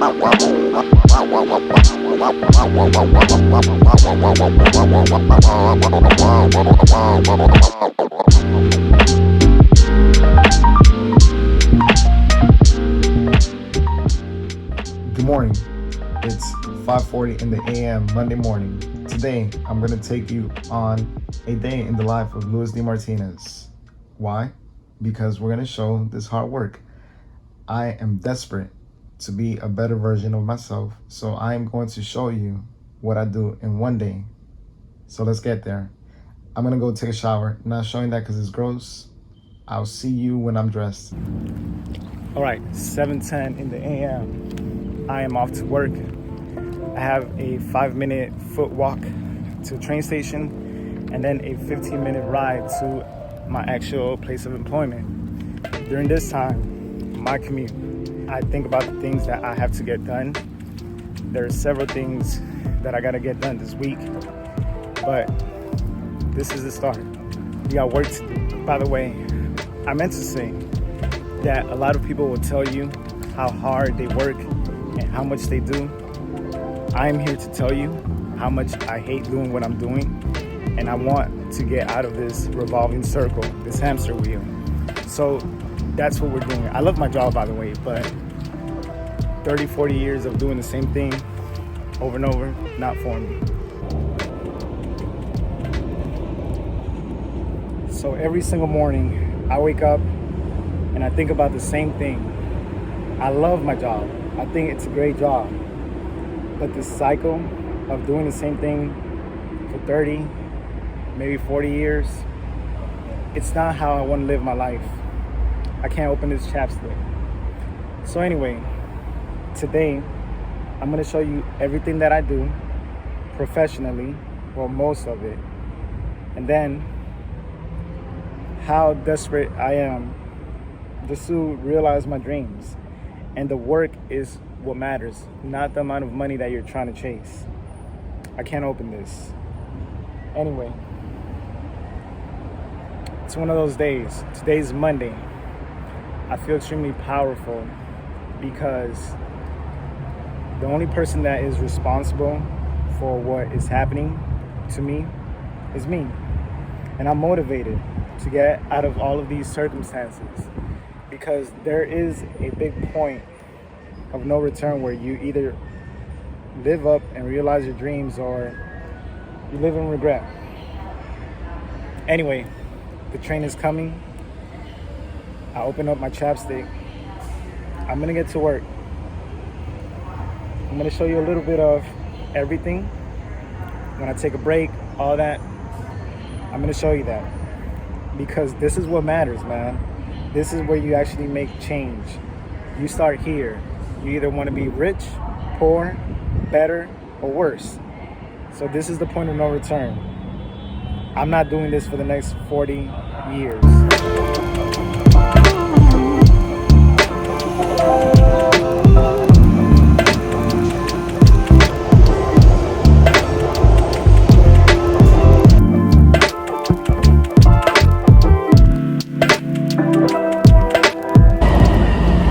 Good morning. It's 5:40 in the a.m. Monday morning. Today, I'm going to take you on a day in the life of Luis D. Martinez. Why? Because we're going to show this hard work. I am desperate to be a better version of myself, so I am going to show you what I do in one day. So let's get there. I'm going to go take a shower. Not showing that because it's gross. I'll see you when I'm dressed. All right, 7:10 in the a.m. I am off to work. I have a 5-minute foot walk to the train station and then a 15-minute ride to my actual place of employment. During this time, my commute, I think about the things that I have to get done. There are several things that I gotta get done this week, but this is the start. We got work to do. By the way, I meant to say that a lot of people will tell you how hard they work and how much they do. I am here to tell you how much I hate doing what I'm doing, and I want to get out of this revolving circle, this hamster wheel. So that's what we're doing. I love my job, by the way, but 30, 40 years of doing the same thing over and over, not for me. So every single morning, I wake up and I think about the same thing. I love my job. I think it's a great job. But this cycle of doing the same thing for 30, maybe 40 years, it's not how I want to live my life. I can't open this chapstick. So anyway, today, I'm going to show you everything that I do professionally, or most of it, and then how desperate I am just to realize my dreams. And the work is what matters, not the amount of money that you're trying to chase. I can't open this. Anyway, it's one of those days. Today's Monday. I feel extremely powerful because the only person that is responsible for what is happening to me is me. And I'm motivated to get out of all of these circumstances because there is a big point of no return where you either live up and realize your dreams or you live in regret. Anyway, the train is coming. I open up my chapstick. I'm gonna get to work. I'm gonna show you a little bit of everything. When I take a break, all that, I'm gonna show you that. Because this is what matters, man. This is where you actually make change. You start here. You either want to be rich, poor, better, or worse. So this is the point of no return. I'm not doing this for the next 40 years.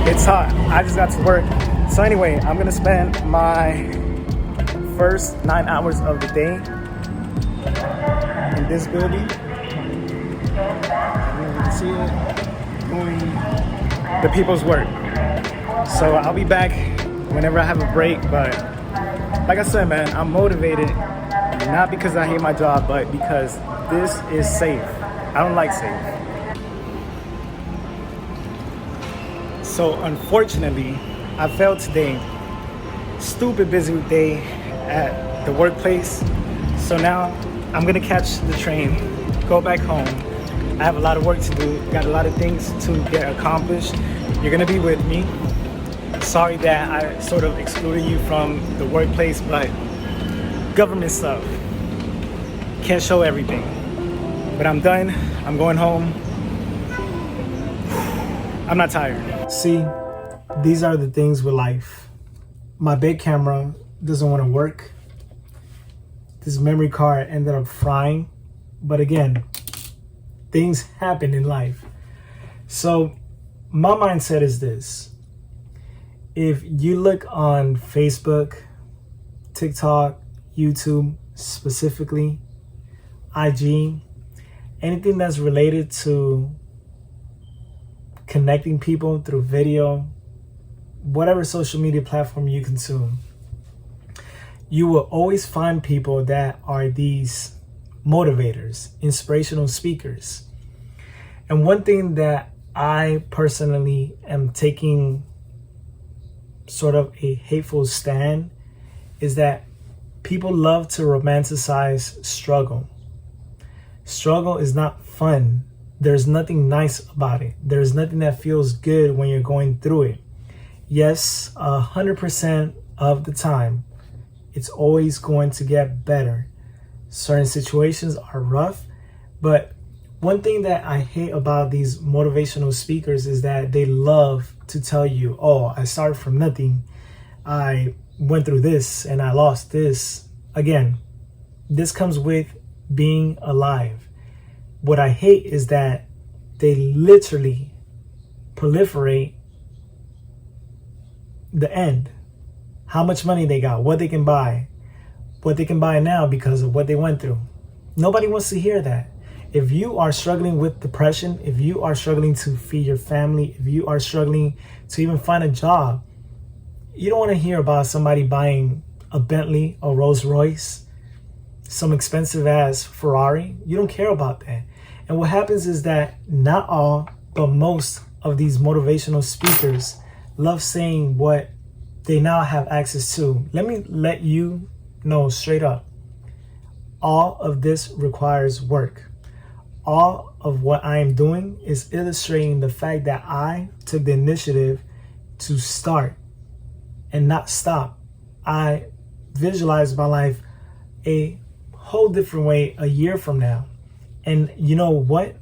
It's hot. I just got to work. So anyway, I'm gonna spend my first 9 hours of the day in this building. You can see it, doing the people's work. So I'll be back whenever I have a break, but like I said, man, I'm motivated, not because I hate my job, but because this is safe. I don't like safe. So unfortunately, I failed today. Stupid busy day at the workplace. So now I'm gonna catch the train, go back home. I have a lot of work to do, got a lot of things to get accomplished. You're gonna be with me. Sorry that I sort of excluded you from the workplace, but government stuff. Can't show everything. But I'm done, I'm going home. I'm not tired. See, these are the things with life. My big camera doesn't want to work. This memory card ended up frying. But again, things happen in life. So my mindset is this. If you look on Facebook, TikTok, YouTube, specifically, IG, anything that's related to connecting people through video, whatever social media platform you consume, you will always find people that are these motivators, inspirational speakers. And one thing that I personally am taking sort of a hateful stand is that people love to romanticize struggle. Struggle is not fun. There's nothing nice about it. There's nothing that feels good when you're going through it. Yes, 100% of the time, it's always going to get better. Certain situations are rough, but one thing that I hate about these motivational speakers is that they love to tell you, oh, I started from nothing. I went through this and I lost this. Again, this comes with being alive. What I hate is that they literally proliferate the end. How much money they got, what they can buy now because of what they went through. Nobody wants to hear that. If you are struggling with depression, if you are struggling to feed your family, if you are struggling to even find a job, you don't want to hear about somebody buying a Bentley, a Rolls Royce, some expensive ass Ferrari. You don't care about that. And what happens is that not all, but most of these motivational speakers love saying what they now have access to. Let me let you know straight up. All of this requires work. All of what I am doing is illustrating the fact that I took the initiative to start and not stop. I visualize my life a whole different way a year from now. And you know what?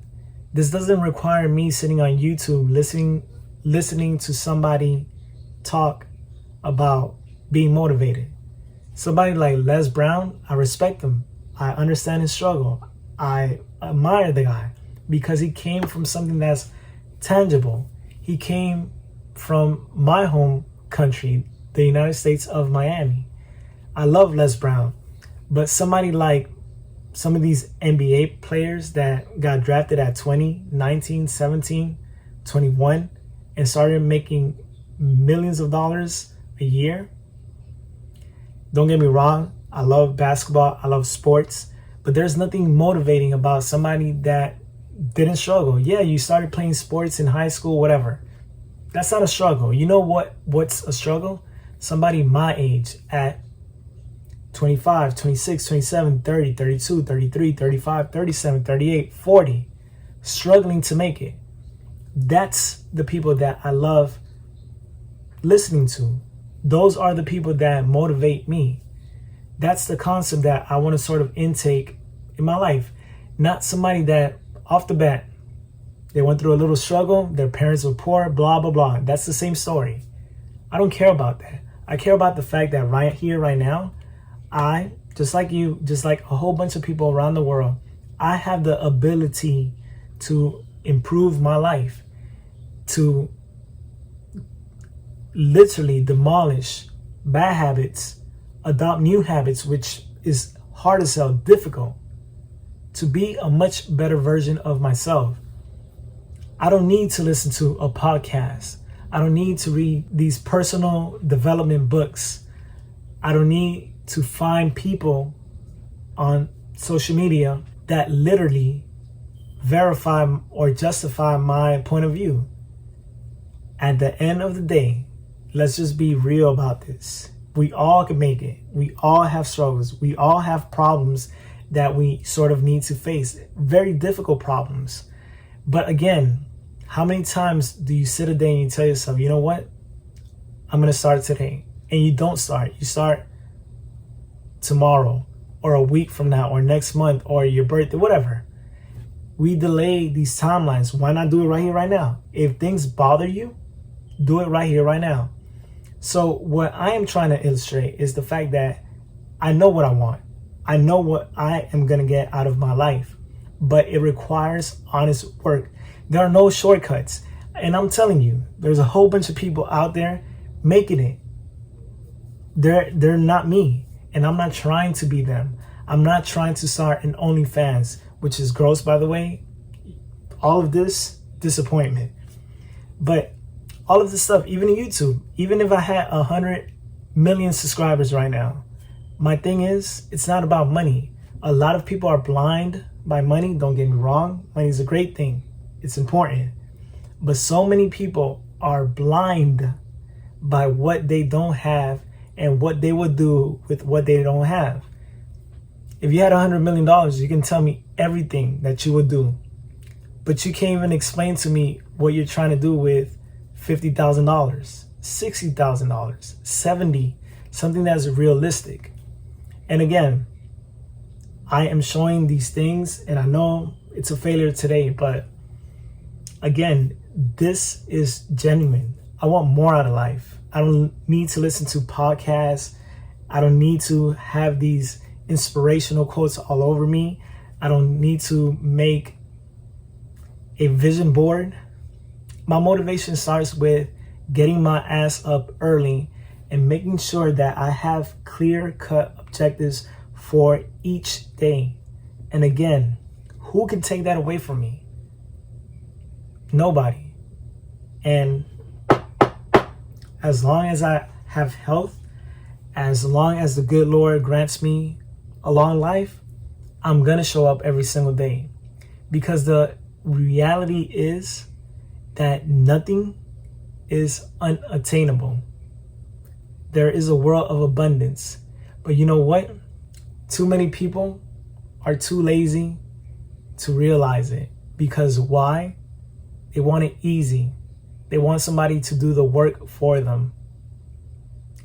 This doesn't require me sitting on YouTube listening to somebody talk about being motivated. Somebody like Les Brown, I respect him. I understand his struggle. I admire the guy because he came from something that's tangible. He came from my home country, the United States of Miami. I love Les Brown. But somebody like some of these NBA players that got drafted at 20, 19, 17, 21 and started making millions of dollars a year. Don't get me wrong, I love basketball, I love sports, but there's nothing motivating about somebody that didn't struggle. Yeah, you started playing sports in high school, whatever. That's not a struggle. You know what's a struggle? Somebody my age at 25, 26, 27, 30, 32, 33, 35, 37, 38, 40, struggling to make it. That's the people that I love listening to. Those are the people that motivate me. That's the concept that I want to sort of intake in my life. Not somebody that off the bat, they went through a little struggle, their parents were poor, blah, blah, blah. That's the same story. I don't care about that. I care about the fact that right here, right now, I, just like you, just like a whole bunch of people around the world, I have the ability to improve my life, to literally demolish bad habits, adopt new habits, which is hard as hell, difficult, to be a much better version of myself. I don't need to listen to a podcast. I don't need to read these personal development books. I don't need to find people on social media that literally verify or justify my point of view. At the end of the day, let's just be real about this. We all can make it. We all have struggles. We all have problems that we sort of need to face. Very difficult problems. But again, how many times do you sit a day and you tell yourself, you know what? I'm going to start today. And you don't start. You start tomorrow or a week from now or next month or your birthday, whatever. We delay these timelines. Why not do it right here, right now? If things bother you, do it right here, right now. So what I am trying to illustrate is the fact that I know what I want. I know what I am going to get out of my life, but it requires honest work. There are no shortcuts. And I'm telling you, there's a whole bunch of people out there making it. They're not me, and I'm not trying to be them. I'm not trying to start an OnlyFans, which is gross, by the way. All of this, disappointment. But all of this stuff, even in YouTube, even if I had 100 million subscribers right now, my thing is, it's not about money. A lot of people are blind by money. Don't get me wrong. Money is a great thing. It's important. But so many people are blind by what they don't have and what they would do with what they don't have. If you had $100 million, you can tell me everything that you would do. But you can't even explain to me what you're trying to do with $50,000, $60,000, 70, something that's realistic. And again, I am showing these things, and I know it's a failure today, but again, this is genuine. I want more out of life. I don't need to listen to podcasts. I don't need to have these inspirational quotes all over me. I don't need to make a vision board. My motivation starts with getting my ass up early and making sure that I have clear-cut objectives for each day. And again, who can take that away from me? Nobody. And as long as I have health, as long as the good Lord grants me a long life, I'm gonna show up every single day. Because the reality is that nothing is unattainable. There is a world of abundance. But you know what? Too many people are too lazy to realize it. Because why? They want it easy. They want somebody to do the work for them.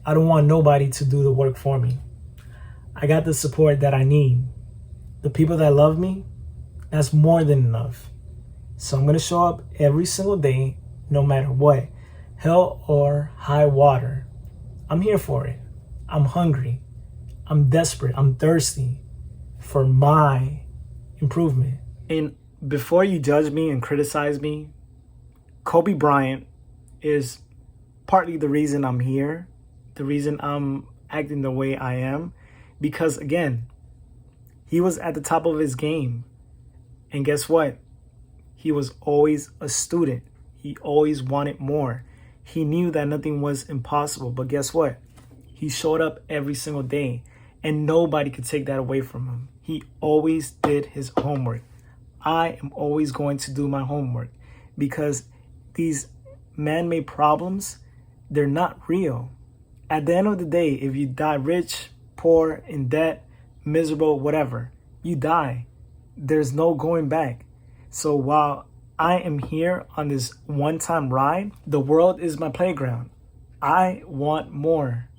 I don't want nobody to do the work for me. I got the support that I need. The people that love me, that's more than enough. So I'm going to show up every single day, no matter what. Hell or high water. I'm here for it. I'm hungry. I'm desperate. I'm thirsty for my improvement. And before you judge me and criticize me, Kobe Bryant is partly the reason I'm here, the reason I'm acting the way I am, because again, he was at the top of his game. And guess what? He was always a student. He always wanted more. He knew that nothing was impossible, but guess what? He showed up every single day, and nobody could take that away from him. He always did his homework. I am always going to do my homework because these man-made problems, they're not real. At the end of the day, if you die rich, poor, in debt, miserable, whatever, you die. There's no going back. So while I am here on this one-time ride, the world is my playground. I want more.